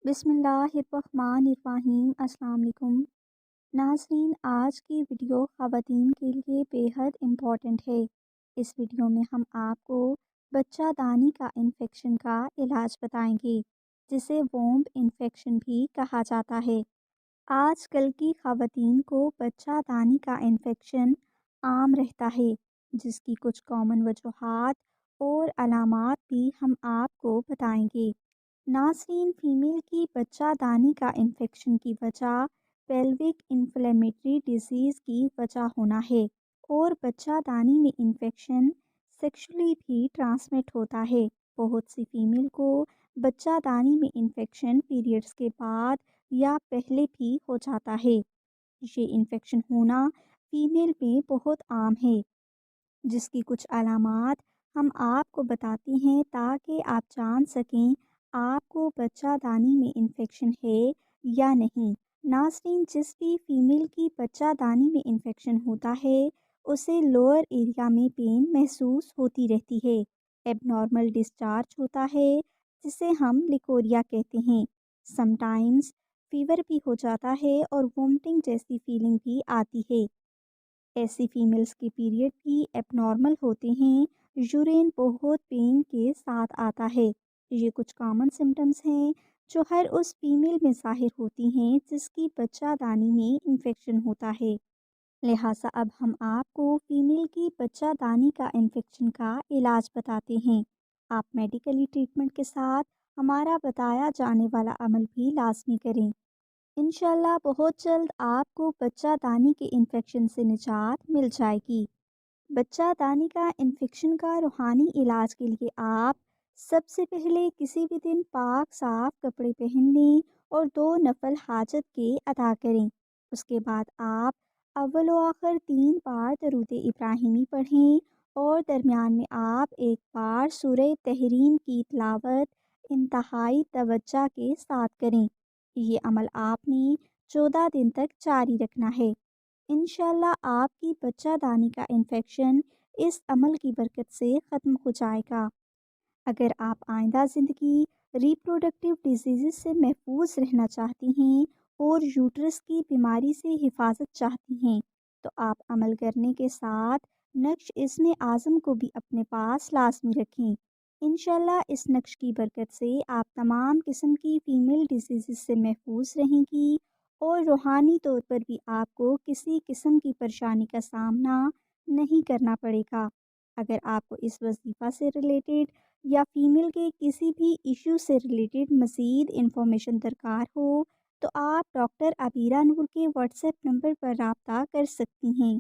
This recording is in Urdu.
بسم اللہ الرحمن الرحیم۔ السلام علیکم ناظرین، آج کی ویڈیو خواتین کے لیے بے حد امپورٹنٹ ہے۔ اس ویڈیو میں ہم آپ کو بچہ دانی کا انفیکشن کا علاج بتائیں گے، جسے وومب انفیکشن بھی کہا جاتا ہے۔ آج کل کی خواتین کو بچہ دانی کا انفیکشن عام رہتا ہے، جس کی کچھ کامن وجوہات اور علامات بھی ہم آپ کو بتائیں گے۔ ناظرین، فیمیل کی بچہ دانی کا انفیکشن کی وجہ پیلوک انفلیمیٹری ڈیزیز کی وجہ ہونا ہے، اور بچہ دانی میں انفیکشن سیکشولی بھی ٹرانسمٹ ہوتا ہے۔ بہت سی فیمیل کو بچہ دانی میں انفیکشن پیریڈز کے بعد یا پہلے بھی ہو جاتا ہے۔ یہ انفیکشن ہونا فیمیل میں بہت عام ہے، جس کی کچھ علامات ہم آپ کو بتاتے ہیں تاکہ آپ جان سکیں آپ کو بچہ دانی میں انفیکشن ہے یا نہیں۔ ناظرین، جس بھی فیمیل کی بچہ دانی میں انفیکشن ہوتا ہے اسے لوئر ایریا میں پین محسوس ہوتی رہتی ہے، ایب نارمل ڈسچارج ہوتا ہے جسے ہم لیکوریا کہتے ہیں، سم ٹائمز فیور بھی ہو جاتا ہے اور وومٹنگ جیسی فیلنگ بھی آتی ہے۔ ایسی فیمیلز کے پیریڈ بھی ایب نارمل ہوتے ہیں، یورین بہت پین کے ساتھ آتا ہے۔ یہ کچھ کامن سمٹمز ہیں جو ہر اس فیمیل میں ظاہر ہوتی ہیں جس کی بچہ دانی میں انفیکشن ہوتا ہے۔ لہٰذا اب ہم آپ کو فیمیل کی بچہ دانی کا انفیکشن کا علاج بتاتے ہیں۔ آپ میڈیکلی ٹریٹمنٹ کے ساتھ ہمارا بتایا جانے والا عمل بھی لازمی کریں۔ انشاءاللہ بہت جلد آپ کو بچہ دانی کے انفیکشن سے نجات مل جائے گی۔ بچہ دانی کا انفیکشن کا روحانی علاج کے لیے آپ سب سے پہلے کسی بھی دن پاک صاف کپڑے پہن لیں اور 2 نفل حاجت کے ادا کریں۔ اس کے بعد آپ اول و آخر 3 بار درود ابراہیمی پڑھیں اور درمیان میں آپ 1 بار سورہ تحریم کی تلاوت انتہائی توجہ کے ساتھ کریں۔ یہ عمل آپ نے 14 دن تک جاری رکھنا ہے۔ انشاءاللہ آپ کی بچہ دانی کا انفیکشن اس عمل کی برکت سے ختم ہو جائے گا۔ اگر آپ آئندہ زندگی ریپروڈکٹیو ڈیزیزز سے محفوظ رہنا چاہتی ہیں اور یوٹرس کی بیماری سے حفاظت چاہتی ہیں تو آپ عمل کرنے کے ساتھ نقش اسم اعظم کو بھی اپنے پاس لازمی رکھیں۔ انشاءاللہ اس نقش کی برکت سے آپ تمام قسم کی فیمیل ڈیزیزز سے محفوظ رہیں گی اور روحانی طور پر بھی آپ کو کسی قسم کی پریشانی کا سامنا نہیں کرنا پڑے گا۔ اگر آپ کو اس وظیفہ سے ریلیٹڈ یا فیمیل کے کسی بھی ایشو سے ریلیٹڈ مزید انفارمیشن درکار ہو تو آپ ڈاکٹر عبیرہ نور کے واٹس ایپ نمبر پر رابطہ کر سکتی ہیں۔